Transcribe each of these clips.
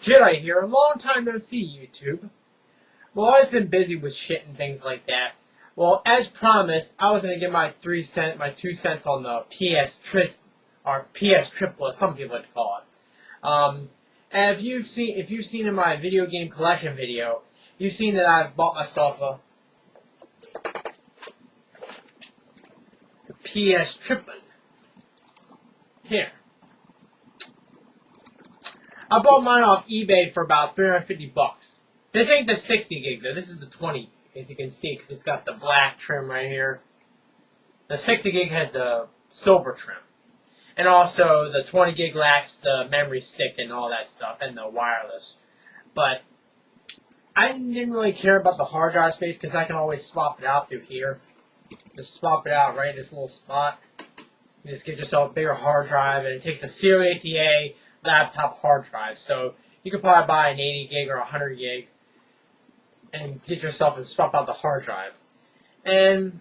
Jedi here, a long time no see, YouTube. Well, I've been busy with shit and things like that. Well, as promised, I was gonna get my 2 cents on the PS3, or PS triple, as some people like to call it. And if you've seen in my video game collection video, you've seen that I've bought myself a PS triple. Here. I bought mine off eBay for about 350 bucks. This ain't the 60 gig though, this is the 20, as you can see, because it's got the black trim right here. The 60 gig has the silver trim. And also, the 20 gig lacks the memory stick and all that stuff, and the wireless. But I didn't really care about the hard drive space, because I can always swap it out through here. Just swap it out right in this little spot. You just get yourself a bigger hard drive, and it takes a Serial ATA laptop hard drive. So you could probably buy an 80 gig or 100 gig and get yourself and swap out the hard drive. And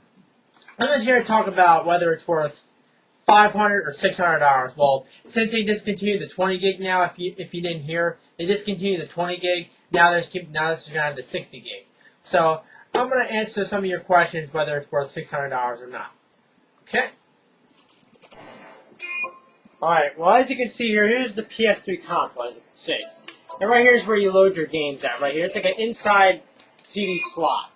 I'm just here to talk about whether it's worth $500 or $600. Well, since they discontinued the 20 gig now, if you didn't hear, they discontinued the 20 gig. Now this is going to have the 60 gig. So I'm going to answer some of your questions whether it's worth $600 or not. Okay. Alright, well, as you can see here, here's the PS3 console, as you can see. And right here is where you load your games at, right here. It's like an inside CD slot.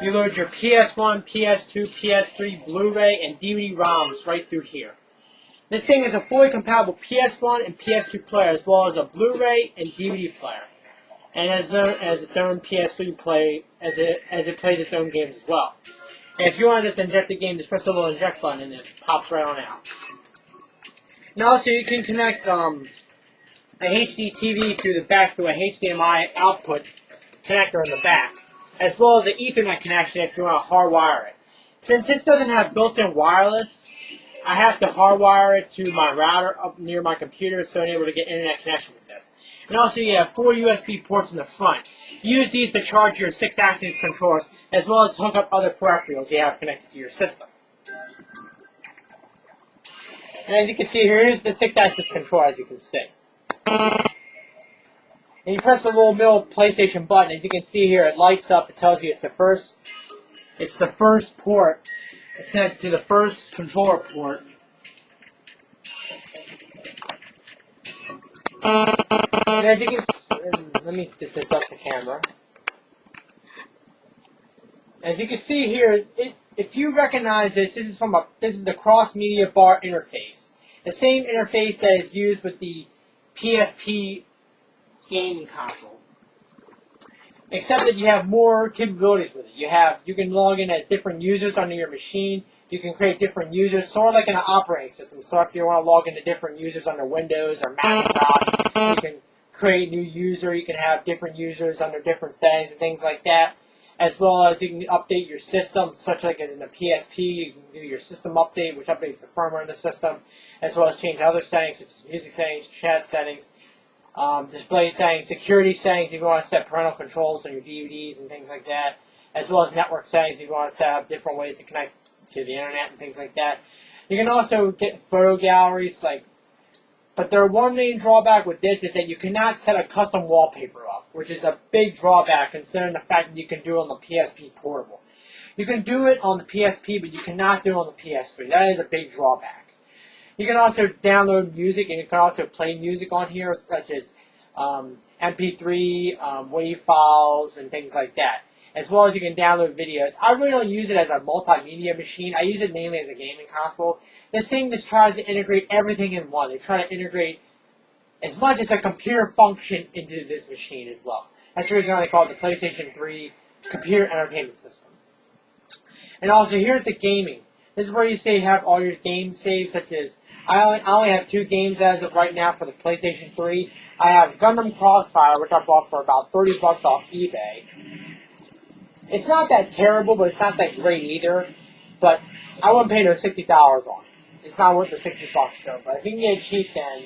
You load your PS1, PS2, PS3, Blu-ray, and DVD ROMs right through here. This thing is a fully compatible PS1 and PS2 player, as well as a Blu-ray and DVD player. And as its own PS3 play, as it plays its own games as well. And if you want to just inject the game, just press the little inject button and it pops right on out. And also you can connect a HD TV through the back through a HDMI output connector in the back, as well as an Ethernet connection if you want to hardwire it. Since this doesn't have built-in wireless, I have to hardwire it to my router up near my computer so I'm able to get internet connection with this. And also you have 4 USB ports in the front. Use these to charge your 6-axis controllers, as well as hook up other peripherals you have connected to your system. And as you can see, here is the 6-axis controller, as you can see. And you press the little middle PlayStation button. As you can see here, it lights up. It tells you it's the first port. It's connected to the first controller port. And as you can see, let me just adjust the camera. As you can see here, if you recognize this, this is the cross media bar interface. The same interface that is used with the PSP gaming console. Except that you have more capabilities with it. You can log in as different users under your machine. You can create different users, sort of like in an operating system. So if you want to log into different users under Windows or Macintosh, you can create a new user. You can have different users under different settings and things like that. As well as you can update your system, such like as in the PSP, you can do your system update, which updates the firmware in the system, as well as change other settings, such as music settings, chat settings, display settings, security settings if you want to set parental controls on your DVDs and things like that, as well as network settings if you want to set up different ways to connect to the internet and things like that. You can also get photo galleries, but their one main drawback with this is that you cannot set a custom wallpaper up, which is a big drawback considering the fact that you can do it on the PSP Portable. You can do it on the PSP, but you cannot do it on the PS3. That is a big drawback. You can also download music, and you can also play music on here, such as MP3, WAV files, and things like that. As well as you can download videos. I really don't use it as a multimedia machine. I use it mainly as a gaming console. This thing just tries to integrate everything in one. They try to integrate as much as a computer function into this machine as well. That's the reason why they call it the PlayStation 3 Computer Entertainment System. And also, here's the gaming. This is where you have all your game saves, such as, I only have 2 games as of right now for the PlayStation 3. I have Gundam Crossfire, which I bought for about 30 bucks off eBay. It's not that terrible, but it's not that great either. But I wouldn't pay no $60 on it. It's not worth the 60 bucks though. But if you can get it cheap, then,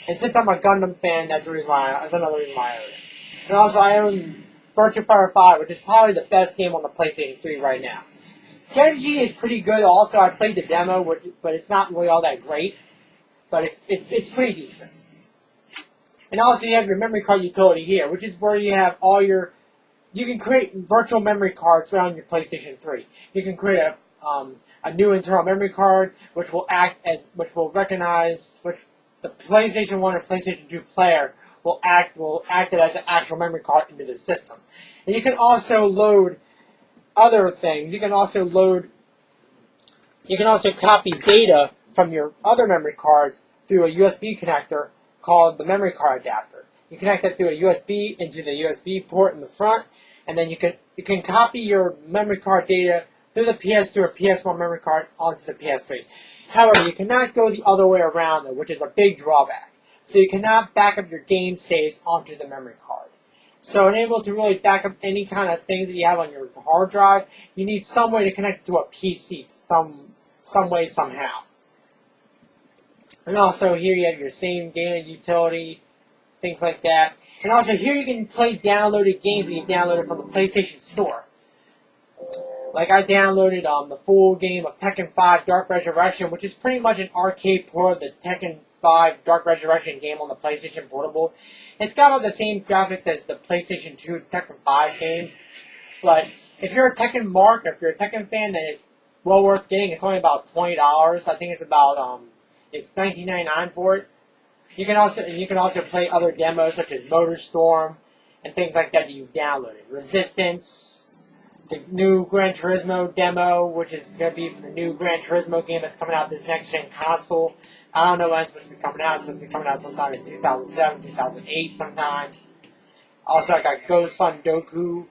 and since I'm a Gundam fan, that's another reason why I own it. And also, I own Virtua Fighter 5, which is probably the best game on the PlayStation 3 right now. Genji is pretty good also. I played the demo, but it's not really all that great. but it's pretty decent. And also you have your memory card utility here, which is where you have all your, you can create virtual memory cards around your PlayStation 3. You can create a new internal memory card, which will recognize, which the PlayStation 1 or PlayStation 2 player will act it as an actual memory card into the system. And you can also load other things. You can also copy data from your other memory cards through a USB connector called the memory card adapter. You connect that through a USB into the USB port in the front, and then you can copy your memory card data through the PS2 or PS1 memory card onto the PS3. However, you cannot go the other way around, though, which is a big drawback. So you cannot back up your game saves onto the memory card. So in able to really back up any kind of things that you have on your hard drive, you need some way to connect it to a PC, some way, somehow. And also here you have your same data utility, things like that. And also here you can play downloaded games that you downloaded from the PlayStation Store. Like I downloaded the full game of Tekken 5 Dark Resurrection, which is pretty much an arcade port of the Tekken 5 Dark Resurrection game on the PlayStation Portable. It's got all the same graphics as the PlayStation 2 Tekken 5 game, but if you're a Tekken mark, or if you're a Tekken fan, then it's well worth getting. It's only about $20. I think it's about it's $19.99 for it. You can also play other demos such as Motorstorm and things like that you've downloaded. Resistance, the new Gran Turismo demo, which is going to be for the new Gran Turismo game that's coming out this next-gen console. I don't know when it's supposed to be coming out. It's supposed to be coming out sometime in 2007, 2008 sometime. Also, I got Ghost Sun Doku.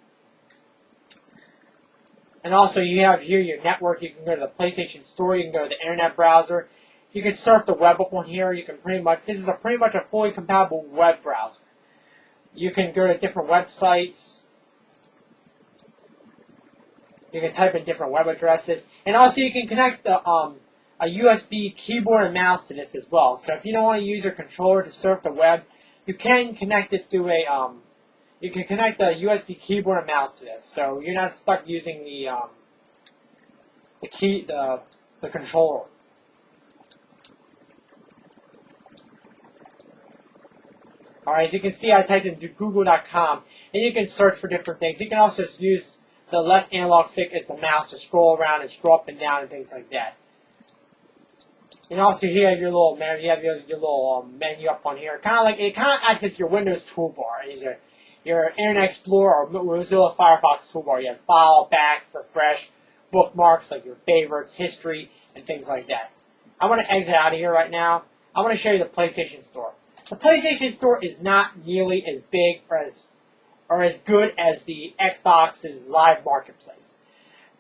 And also, you have here your network. You can go to the PlayStation Store. You can go to the internet browser. You can surf the web up on here. You can this is pretty much a fully compatible web browser. You can go to different websites. You can type in different web addresses. And also, you can connect a USB keyboard and mouse to this as well. So if you don't want to use your controller to surf the web, you can connect it through you can connect the USB keyboard and mouse to this. So you're not stuck using the controller. Alright, as you can see, I typed into google.com, and you can search for different things. You can also use the left analog stick as the mouse to scroll around and scroll up and down and things like that. And also here you have your little menu up on here. It kind of acts as your Windows toolbar. It's your Internet Explorer or Mozilla Firefox toolbar. You have file, back, refresh, bookmarks like your favorites, history, and things like that. I want to exit out of here right now. I want to show you the PlayStation Store. The PlayStation Store is not nearly as big or as good as the Xbox's live marketplace.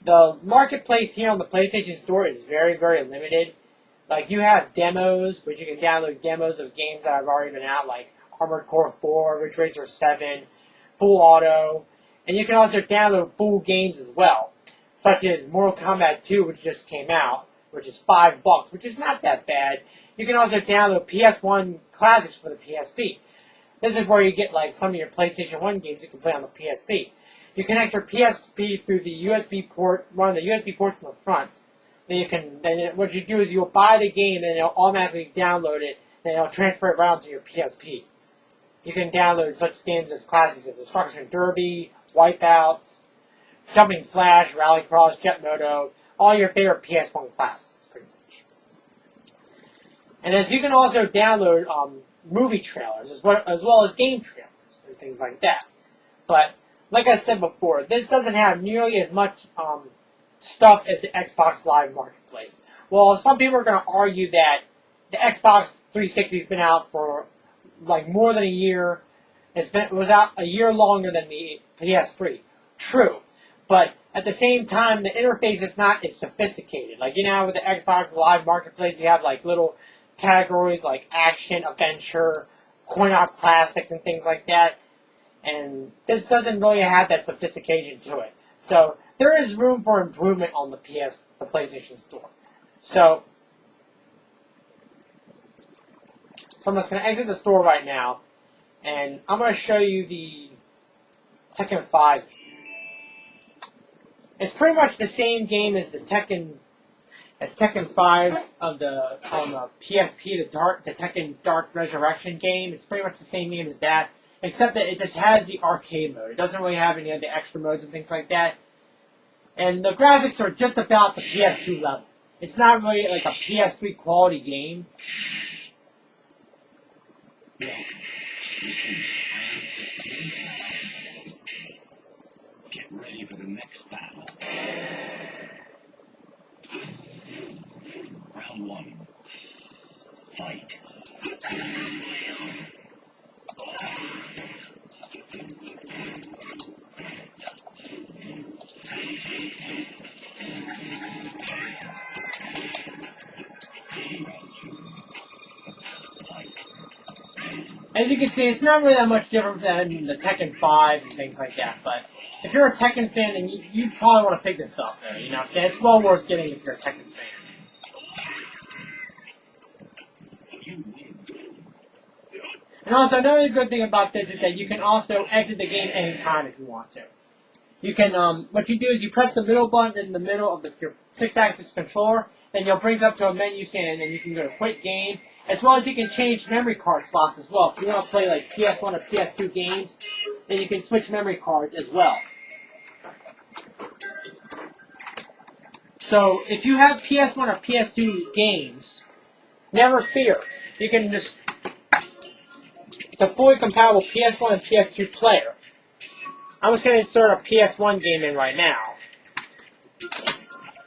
The marketplace here on the PlayStation Store is very, very limited. Like, you have demos, but you can download demos of games that have already been out, like Armored Core 4, Ridge Racer 7, Full Auto, and you can also download full games as well, such as Mortal Kombat 2, which just came out, which is $5, which is not that bad. You can also download PS1 classics for the PSP. This is where you get like some of your PlayStation 1 games you can play on the PSP. You connect your PSP through the USB port, one of the USB ports in the front. Then what you do is you'll buy the game and it'll automatically download it, then it'll transfer it around to your PSP. You can download such games as classics as Destruction Derby, Wipeout, Jumping Flash, Rallycross, Jet Moto, all your favorite PS1 classics, pretty much. And as you can also download movie trailers as well as game trailers and things like that. But like I said before, this doesn't have nearly as much stuff as the Xbox Live Marketplace. Well, some people are going to argue that the Xbox 360 has been out for like more than a year. It was out a year longer than the PS3. True. But at the same time, the interface is not as sophisticated. Like, you know, with the Xbox Live Marketplace, you have like little categories like action, adventure, coin-op classics, and things like that. And this doesn't really have that sophistication to it. So there is room for improvement on the PlayStation Store. So I'm just going to exit the store right now, and I'm going to show you the Tekken 5. It's pretty much the same game as the Tekken as Tekken 5 on the PSP, the Tekken Dark Resurrection game. It's pretty much the same game as that, except that it just has the arcade mode. It doesn't really have any of the extra modes and things like that. And the graphics are just about the PS2 level. It's not really like a PS3 quality game. Get ready for the next battle. Round 1. Fight. As you can see, it's not really that much different than the Tekken 5 and things like that, but if you're a Tekken fan, then you probably want to pick this up, though, you know what I'm saying? It's well worth getting if you're a Tekken fan. And also, another good thing about this is that you can also exit the game anytime if you want to. You can, what you do is you press the middle button in the middle of your 6-axis controller, then you'll bring up to a menu saying, and then you can go to Quit Game, as well as you can change memory card slots as well. If you want to play like PS1 or PS2 games, then you can switch memory cards as well. So, if you have PS1 or PS2 games, never fear. You can just... It's a fully compatible PS1 and PS2 player. I'm just going to insert a PS1 game in right now.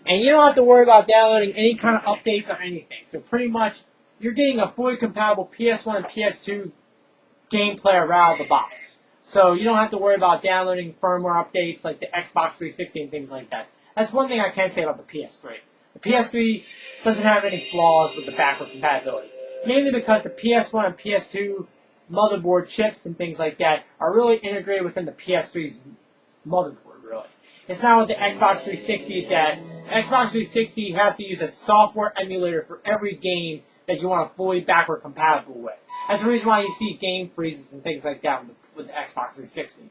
And you don't have to worry about downloading any kind of updates or anything. So pretty much, you're getting a fully compatible PS1 and PS2 game player right out of the box. So you don't have to worry about downloading firmware updates like the Xbox 360 and things like that. That's one thing I can say about the PS3. The PS3 doesn't have any flaws with the backward compatibility. Mainly because the PS1 and PS2 motherboard chips and things like that are really integrated within the PS3's motherboard, really. It's not with the Xbox 360s that Xbox 360 has to use a software emulator for every game that you want to fully backward compatible with. That's the reason why you see game freezes and things like that with the Xbox 360.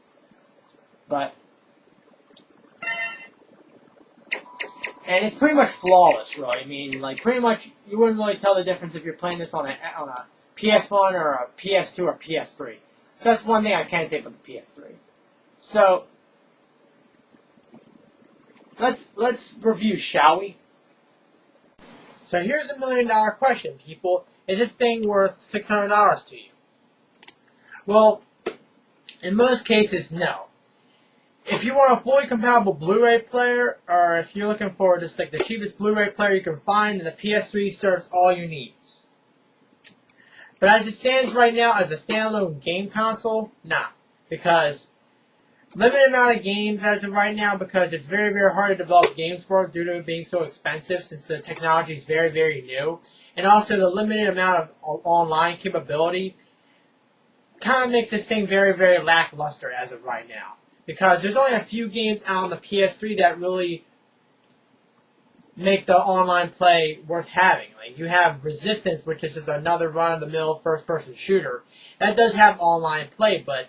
And it's pretty much flawless, really. I mean, like, pretty much you wouldn't really tell the difference if you're playing this on a PS1 or a PS2 or PS3. So that's one thing I can say about the PS3. So let's review, shall we? So here's $1 million question, people. Is this thing worth $600 to you? Well, in most cases, no. If you want a fully compatible Blu-ray player, or if you're looking for just like the cheapest Blu-ray player you can find, then the PS3 serves all your needs. But as it stands right now as a standalone game console, nah. Because limited amount of games as of right now, because it's very, very hard to develop games for it due to it being so expensive since the technology is very, very new. And also the limited amount of online capability kind of makes this thing very, very lackluster as of right now. Because there's only a few games out on the PS3 that really make the online play worth having. Like, you have Resistance, which is just another run-of-the-mill first-person shooter. That does have online play, but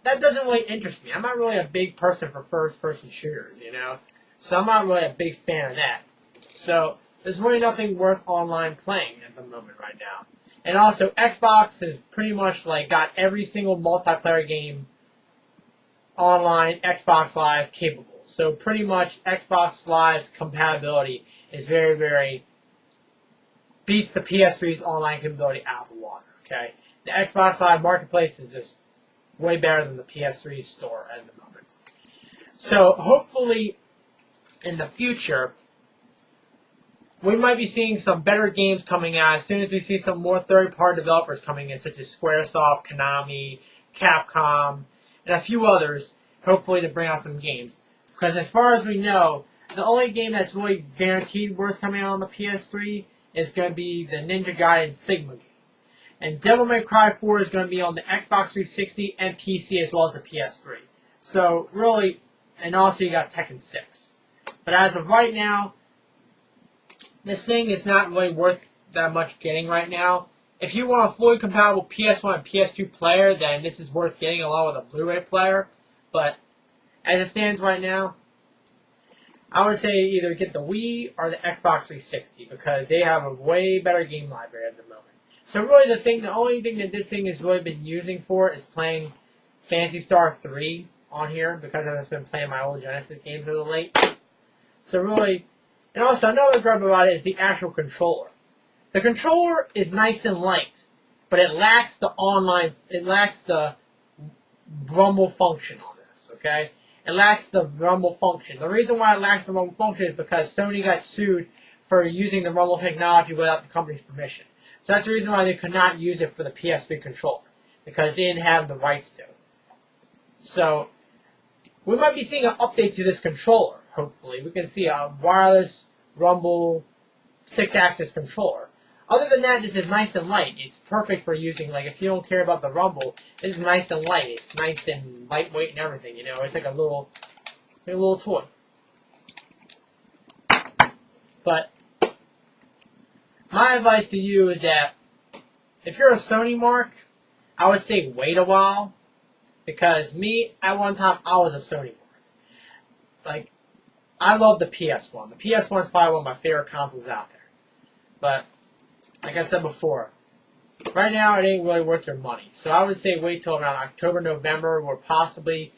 that doesn't really interest me. I'm not really a big person for first-person shooters, you know? So I'm not really a big fan of that. So there's really nothing worth online playing at the moment right now. And also, Xbox has pretty much like got every single multiplayer game online Xbox Live capable. So pretty much Xbox Live's compatibility is very, very beats the PS3's online capability out of the water. Okay, the Xbox Live Marketplace is just way better than the PS3 store at the moment. So hopefully in the future we might be seeing some better games coming out as soon as we see some more third-party developers coming in, such as Squaresoft, Konami, Capcom, and a few others, hopefully to bring out some games. Because as far as we know, the only game that's really guaranteed worth coming out on the PS3 is going to be the Ninja Gaiden Sigma game. And Devil May Cry 4 is going to be on the Xbox 360 and PC as well as the PS3. So really, and also you got Tekken 6. But as of right now, this thing is not really worth that much getting right now. If you want a fully compatible PS1 and PS2 player, then this is worth getting along with a Blu-ray player. But as it stands right now, I would say either get the Wii or the Xbox 360 because they have a way better game library at the moment. So really the only thing that this thing has really been using for is playing Phantasy Star 3 on here because I've just been playing my old Genesis games as of late. So really, and also another grub about it is the actual controller. The controller is nice and light, but it lacks the rumble function on this, okay? It lacks the rumble function. The reason why it lacks the rumble function is because Sony got sued for using the rumble technology without the company's permission. So that's the reason why they could not use it for the PS3 controller, because they didn't have the rights to it. So we might be seeing an update to this controller, hopefully. We can see a wireless rumble 6-axis controller. Other than that, this is nice and light. It's perfect for using, like, if you don't care about the rumble, this is nice and light. It's nice and lightweight and everything, you know. It's like a little toy. But my advice to you is that if you're a Sony mark, I would say wait a while. Because me, at one time, I was a Sony mark. Like, I love the PS1. The PS1 is probably one of my favorite consoles out there. But like I said before, right now it ain't really worth your money. So I would say wait till around October, November, where possibly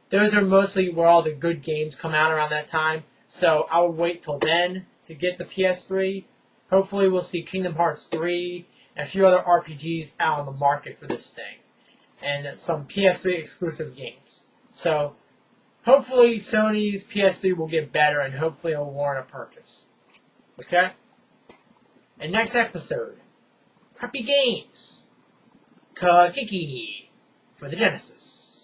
those are mostly where all the good games come out around that time. So I would wait till then to get the PS3. Hopefully we'll see Kingdom Hearts 3 and a few other RPGs out on the market for this thing. And some PS3 exclusive games. So hopefully Sony's PS3 will get better and hopefully it will warrant a purchase. Okay? And next episode, crappy games. Kagiki for the Genesis.